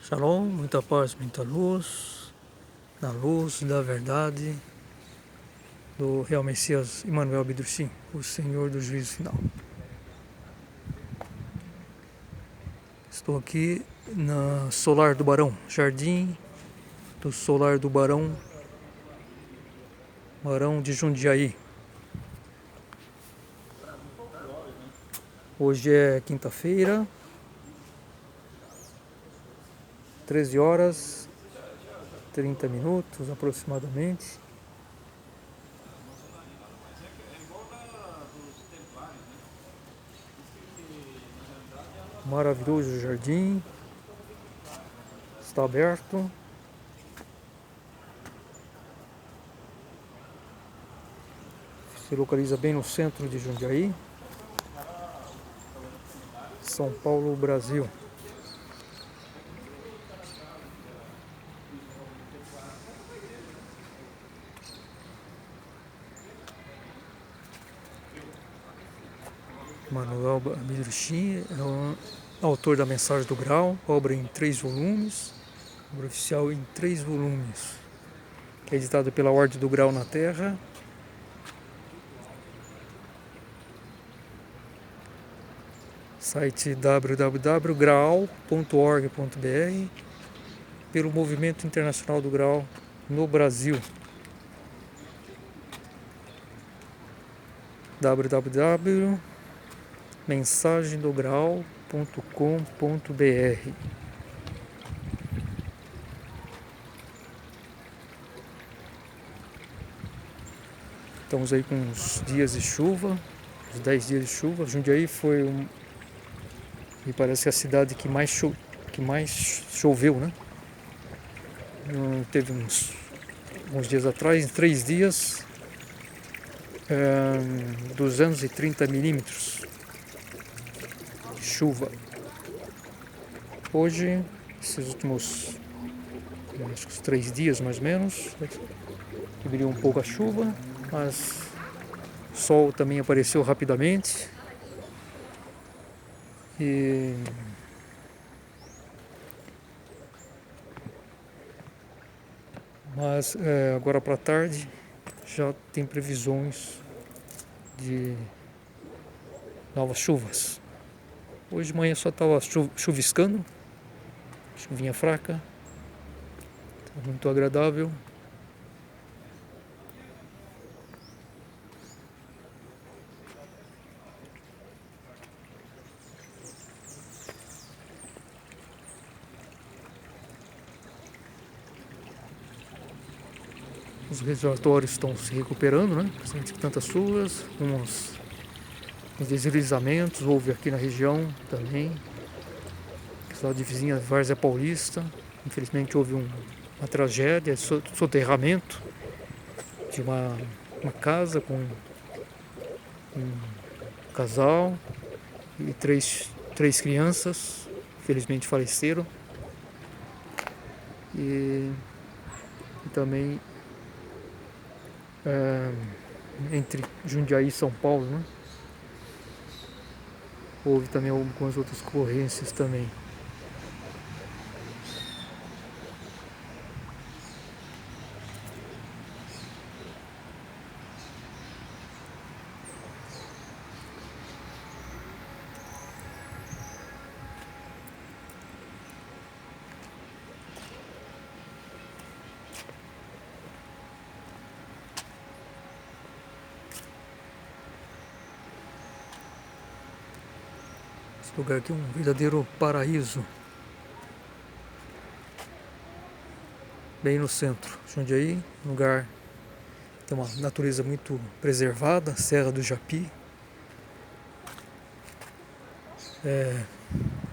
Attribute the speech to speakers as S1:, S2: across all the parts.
S1: Shalom, muita paz, muita luz, na luz da verdade do Real Messias Emmanuel Abidrushim, o Senhor do Juízo Final. Estou aqui na Solar do Barão, Jardim do Solar do Barão, Barão de Jundiaí. Hoje é quinta-feira, 13 horas 30 minutos aproximadamente. Maravilhoso jardim, está aberto. Se localiza bem no centro de Jundiaí, São Paulo, Brasil. Emmanuel Abidrushim é o autor da Mensagem do Grau, obra em 3 volumes, obra oficial em 3 volumes, editado pela Ordem do Grau na Terra. Site www.graal.org.br, pelo Movimento Internacional do Grau no Brasil. www.mensagemdograu.com.br. Estamos aí com uns dias de chuva, uns 10 dias de chuva. Jundiaí foi, me parece, a cidade que mais choveu, né? Teve uns dias atrás, em 3 dias, 230 milímetros de chuva. Hoje, esses últimos, acho que uns 3 dias mais ou menos, diminuiu um pouco a chuva, mas o sol também apareceu rapidamente. Mas agora para tarde já tem previsões de novas chuvas. Hoje de manhã só estava chuviscando, chuvinha fraca, muito agradável. Os reservatórios estão se recuperando, né? Principalmente com tantas chuvas, uns deslizamentos houve aqui na região também. Cidade vizinha, Várzea Paulista, infelizmente houve uma tragédia, soterramento de uma casa com um casal e três crianças, infelizmente faleceram. E também entre Jundiaí e São Paulo, né? Houve também algumas outras ocorrências também. Esse lugar aqui é um verdadeiro paraíso. Bem no centro. Jundiaí, um lugar que tem uma natureza muito preservada, Serra do Japi.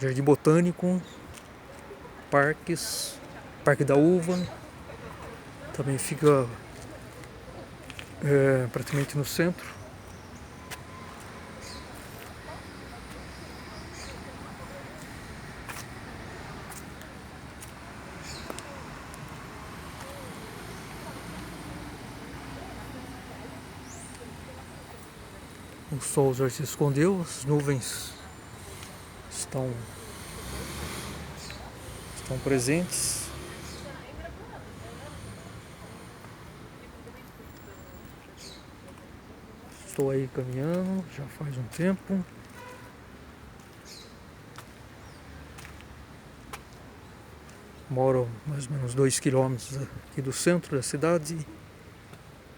S1: Jardim Botânico, parques, Parque da Uva. Também fica praticamente no centro. O sol já se escondeu, as nuvens estão são presentes. Estou aí caminhando já faz um tempo. Moro mais ou menos 2 quilômetros aqui do centro da cidade.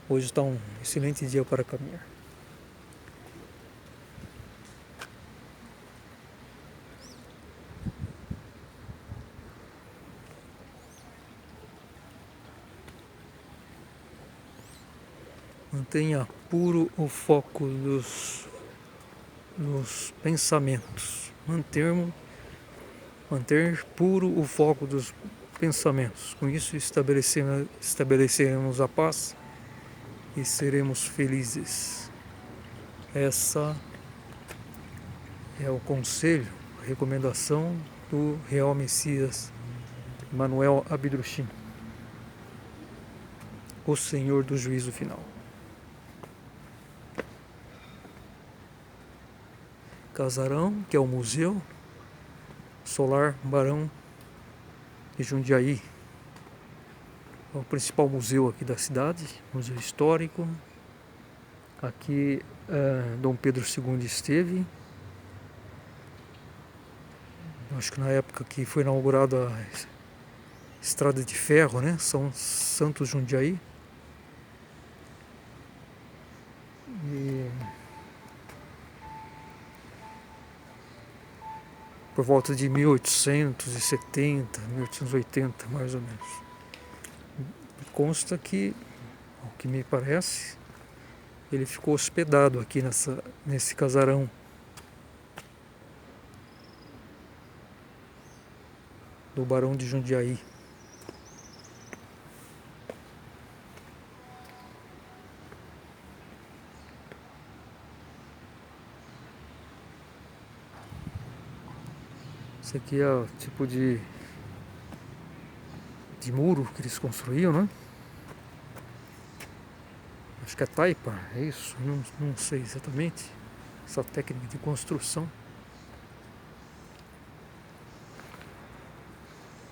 S1: Hoje está um excelente dia para caminhar. Mantenha puro o foco dos pensamentos. Manter puro o foco dos pensamentos. Com isso estabeleceremos a paz e seremos felizes. Essa é o conselho, a recomendação do Real Messias Manuel Abidruchim, o Senhor do Juízo Final. Casarão, que é o Museu Solar Barão de Jundiaí. É o principal museu aqui da cidade, museu histórico. Aqui Dom Pedro II esteve. Acho que na época que foi inaugurada a estrada de ferro, né? São Santos Jundiaí. E por volta de 1870, 1880, mais ou menos. Consta que, ao que me parece, ele ficou hospedado aqui nesse casarão. Do Barão de Jundiaí. Esse aqui é o tipo de muro que eles construíam, né? Acho que é taipa, é isso? Não sei exatamente essa técnica de construção.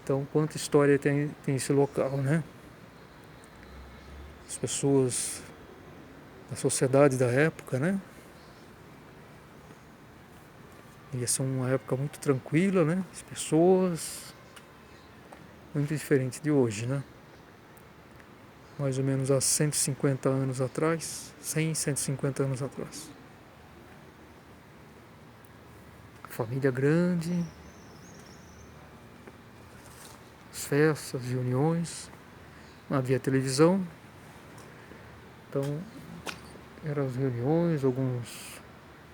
S1: Então, quanta história tem esse local, né? As pessoas da sociedade da época, né? Ia ser uma época muito tranquila, né? As pessoas muito diferente de hoje, né? Mais ou menos há 150 anos atrás, 150 anos atrás. Família grande, as festas, reuniões, não havia televisão, então eram as reuniões, alguns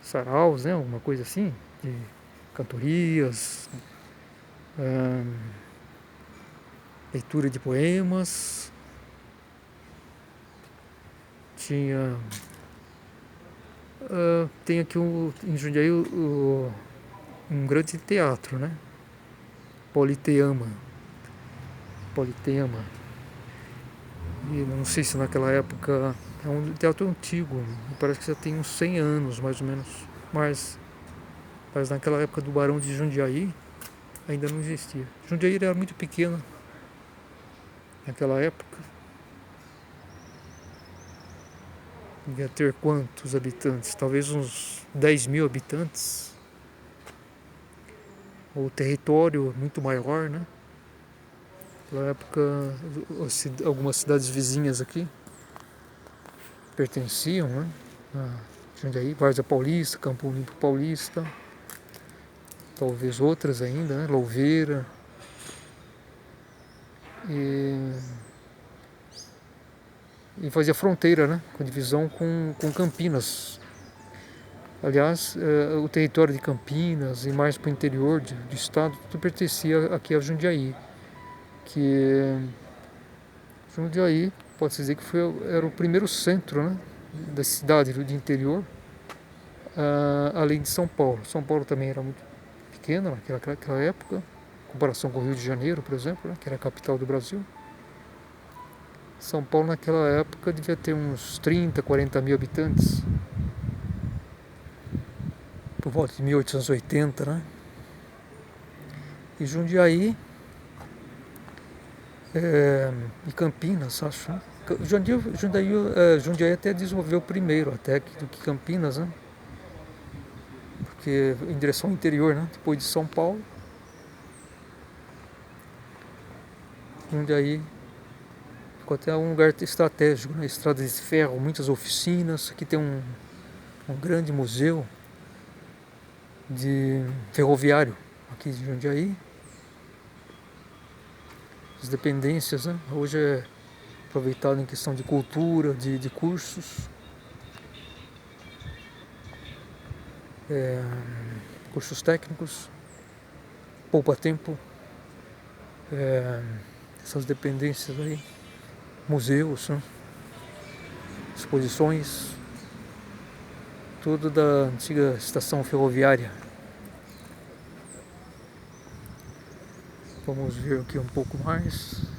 S1: saraus, né? Alguma coisa assim, de cantorias, leitura de poemas. Tem aqui em Jundiaí um grande teatro, né? Politeama. E não sei se naquela época é um teatro antigo, parece que já tem uns 100 anos mais ou menos, mas naquela época do Barão de Jundiaí ainda não existia. Jundiaí era muito pequena naquela época. Devia ter quantos habitantes? Talvez uns 10.000 habitantes. O território muito maior, né? Naquela época, algumas cidades vizinhas aqui pertenciam, né? A Jundiaí, Várzea Paulista, Campo Limpo Paulista, talvez outras ainda, né? Louveira. E fazia fronteira, né? Com divisão com Campinas. Aliás, o território de Campinas e mais para o interior do estado, tudo pertencia aqui a Jundiaí. Que Jundiaí, pode-se dizer que era o primeiro centro, né, da cidade do interior, além de São Paulo. São Paulo também era muito pequena naquela época, em comparação com o Rio de Janeiro, por exemplo, né, que era a capital do Brasil. São Paulo naquela época devia ter uns 30, 40 mil habitantes, por volta de 1880, né? E Jundiaí e Campinas, acho, né? Jundiaí até desenvolveu primeiro até do que Campinas, né? Porque em direção ao interior, né? Depois de São Paulo, Jundiaí ficou até um lugar estratégico, né? Estrada de ferro, muitas oficinas. Aqui tem um grande museu de ferroviário aqui de Jundiaí. As dependências, né? Hoje é aproveitado em questão de cultura, de cursos, cursos técnicos, poupa-tempo, essas dependências aí, museus, né? Exposições, tudo da antiga estação ferroviária. Vamos ver aqui um pouco mais.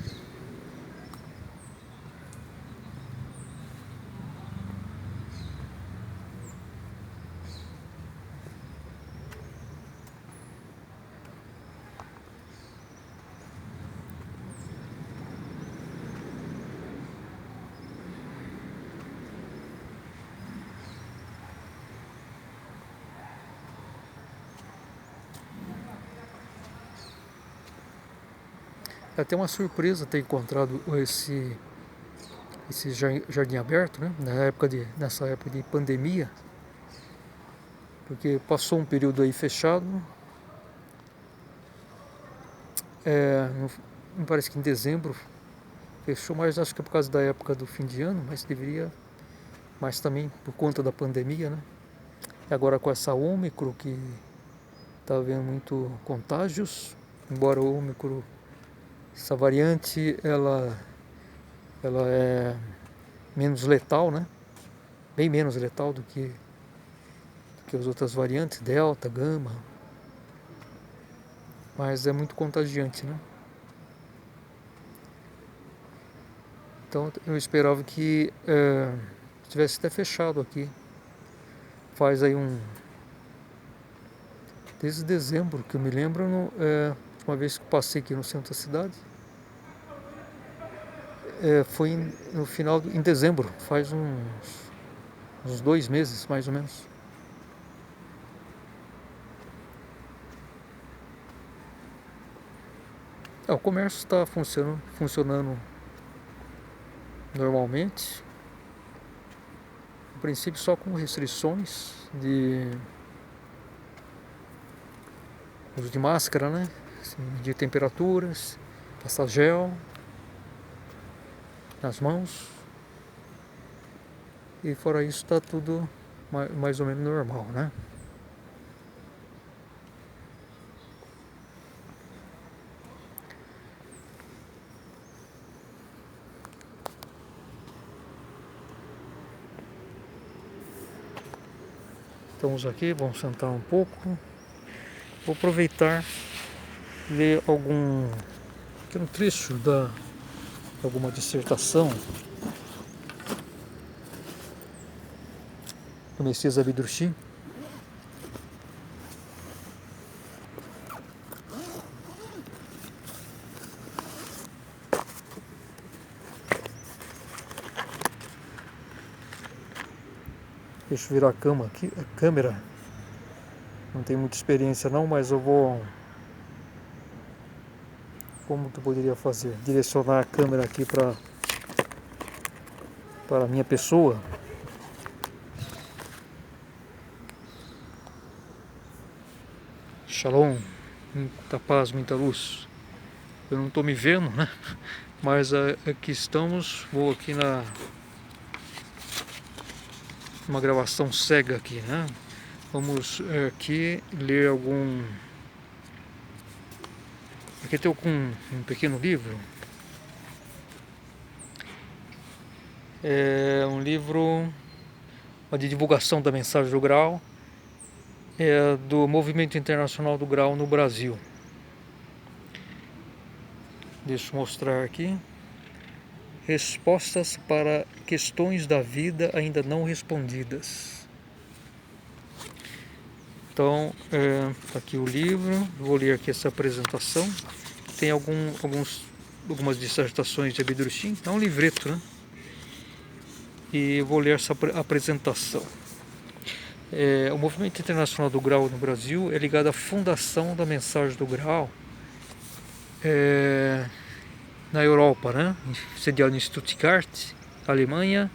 S1: É até uma surpresa ter encontrado esse jardim aberto, né? Nessa época de pandemia, porque passou um período aí fechado. Me parece que em dezembro fechou, mas acho que é por causa da época do fim de ano, mas também por conta da pandemia, né? E agora com essa Ômicron que está havendo muito contágios, embora o Ômicron, essa variante, ela é menos letal, né? Bem menos letal do que as outras variantes, Delta, Gama, mas é muito contagiante, né? Então eu esperava que tivesse até fechado aqui. Faz aí desde dezembro, que eu me lembro, uma vez que passei aqui no centro da cidade, foi no final, em dezembro, faz uns 2 meses, mais ou menos. O comércio está funcionando normalmente, no princípio só com restrições de uso de máscara, né? Medir temperaturas, passar gel nas mãos, e fora isso está tudo mais ou menos normal, né? Estamos aqui, vamos sentar um pouco. Vou aproveitar e ler algum pequeno trecho de alguma dissertação do Messias Abidrushim. Deixa eu virar a câmera. Não tenho muita experiência não, mas eu vou... Como que eu poderia fazer? Direcionar a câmera aqui para a minha pessoa. Shalom, muita paz, muita luz. Eu não estou me vendo, né? Mas aqui estamos. Vou aqui uma gravação cega aqui, né? Vamos aqui ler algum... Aqui tem um pequeno livro. É um livro de divulgação da mensagem do Grau, do Movimento Internacional do Grau no Brasil. Deixa eu mostrar aqui. Respostas para questões da vida ainda não respondidas. Então, aqui o livro, vou ler aqui essa apresentação. Tem alguns algumas dissertações de Abdurrahim. É um livreto, né? E eu vou ler essa apresentação. O Movimento Internacional do Grau no Brasil é ligado à fundação da Mensagem do Grau na Europa, né? Sediado em Stuttgart, Alemanha,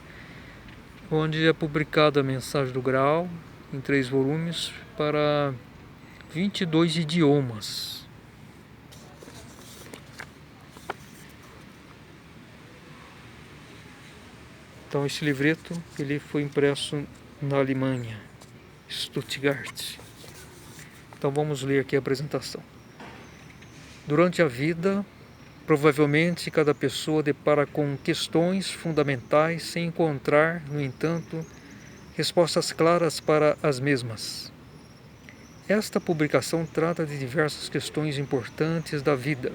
S1: onde é publicada a Mensagem do Grau em 3 volumes para 22 idiomas. Então esse livreto ele foi impresso na Alemanha, Stuttgart. Então vamos ler aqui a apresentação. Durante a vida, provavelmente cada pessoa depara com questões fundamentais sem encontrar, no entanto, respostas claras para as mesmas. Esta publicação trata de diversas questões importantes da vida.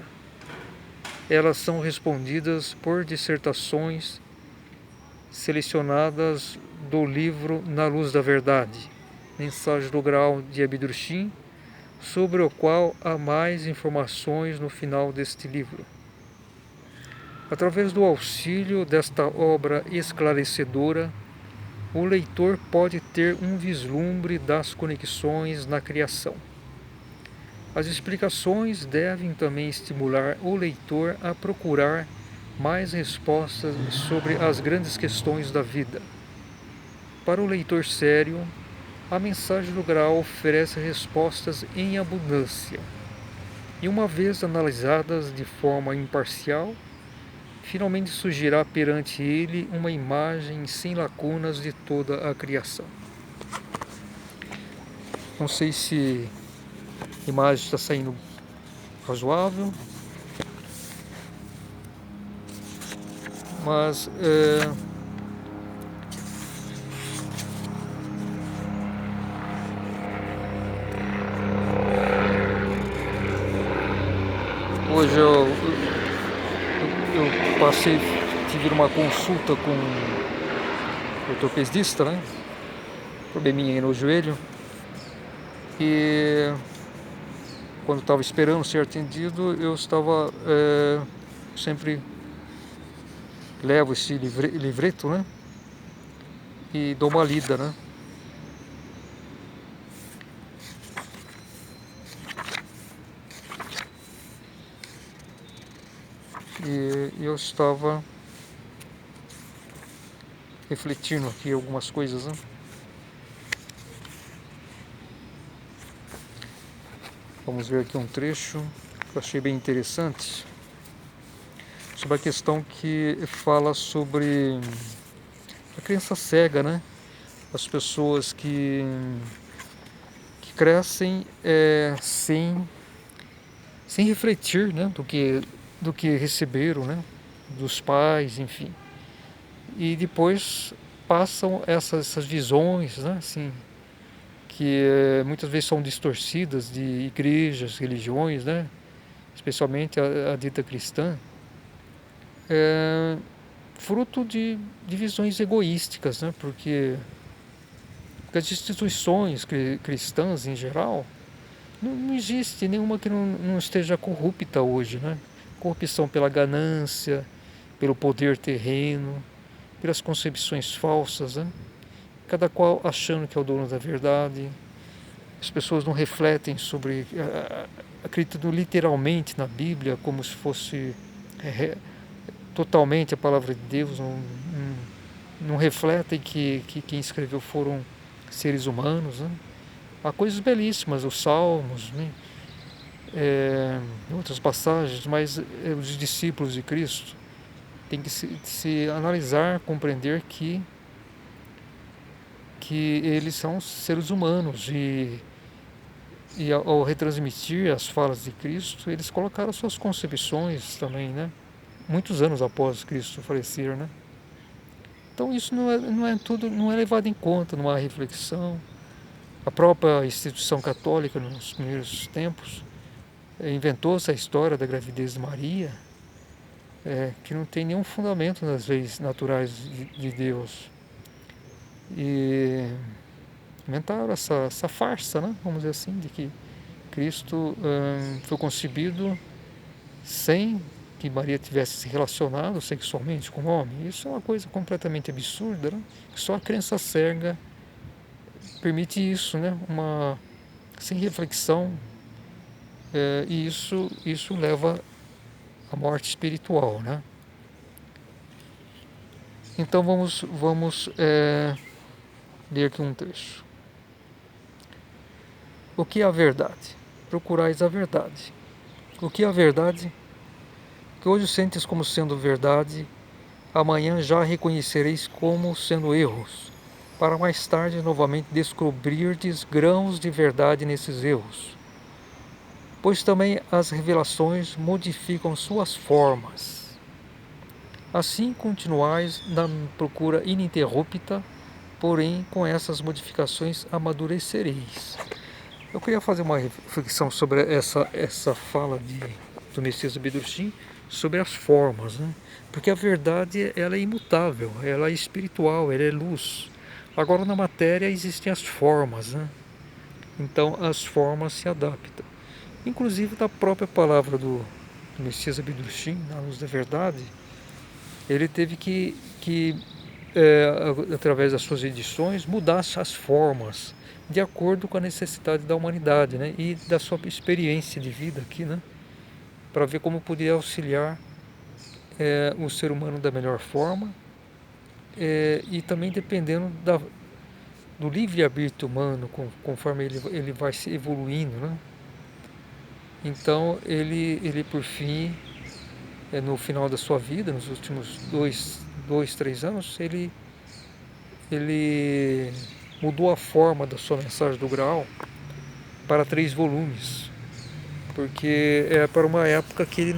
S1: Elas são respondidas por dissertações selecionadas do livro Na Luz da Verdade, Mensagem do Grau de Abdurrahim, sobre o qual há mais informações no final deste livro. Através do auxílio desta obra esclarecedora, o leitor pode ter um vislumbre das conexões na criação. As explicações devem também estimular o leitor a procurar mais respostas sobre as grandes questões da vida. Para o leitor sério, a Mensagem do Grau oferece respostas em abundância, e uma vez analisadas de forma imparcial, finalmente surgirá perante ele uma imagem sem lacunas de toda a criação. Não sei se a imagem está saindo razoável, mas hoje eu tive uma consulta com o ortopedista, né? Probleminha aí no joelho. E quando estava esperando ser atendido, eu estava sempre levo esse livreto, né? E dou uma lida, né? E eu estava refletindo aqui algumas coisas, né? Vamos ver aqui um trecho que eu achei bem interessante, sobre a questão que fala sobre a criança cega, né? As pessoas que crescem sem refletir, né? Do que receberam, né? Dos pais, enfim. E depois passam essas visões, né? Assim, que muitas vezes são distorcidas de igrejas, religiões, né? Especialmente a dita cristã, fruto de visões egoísticas, né? Porque as instituições cristãs em geral, não existe nenhuma que não esteja corrupta hoje, né? Corrupção pela ganância, pelo poder terreno, pelas concepções falsas, né? Cada qual achando que é o dono da verdade. As pessoas não refletem sobre, acreditando literalmente na Bíblia, como se fosse totalmente a palavra de Deus, não refletem que quem escreveu foram seres humanos, né? Há coisas belíssimas, os Salmos, né? Outras passagens, mas os discípulos de Cristo têm que se analisar, compreender que eles são seres humanos e ao retransmitir as falas de Cristo, eles colocaram suas concepções também, né? Muitos anos após Cristo falecer, né? Então isso não é levado em conta numa reflexão. A própria instituição católica nos primeiros tempos inventou essa história da gravidez de Maria, que não tem nenhum fundamento nas leis naturais de Deus. E inventaram essa farsa, né? Vamos dizer assim, de que Cristo foi concebido sem que Maria tivesse se relacionado sexualmente com o homem. Isso é uma coisa completamente absurda, né? Só a crença cega permite isso, né? Sem reflexão, e isso leva à morte espiritual, né? Então vamos ler aqui um trecho. O que é a verdade? Procurais a verdade. O que é a verdade? Que hoje sentes como sendo verdade, amanhã já reconhecereis como sendo erros, para mais tarde novamente descobrirdes grãos de verdade nesses erros. Pois também as revelações modificam suas formas. Assim continuais na procura ininterrupta, porém com essas modificações amadurecereis. Eu queria fazer uma reflexão sobre essa fala do Messias Abdushim sobre as formas, né? Porque a verdade, ela é imutável, ela é espiritual, ela é luz. Agora na matéria existem as formas, né? Então as formas se adaptam. Inclusive da própria palavra do Messias Abdushim, na luz da verdade, ele teve que através das suas edições, mudar as formas de acordo com a necessidade da humanidade, né? E da sua experiência de vida aqui, né? Para ver como podia auxiliar o ser humano da melhor forma, e também dependendo do livre-arbítrio humano, conforme ele vai se evoluindo, né? Então ele por fim, no final da sua vida, nos últimos 3 anos, ele mudou a forma da sua mensagem do Graal para 3 volumes, porque é para uma época que ele não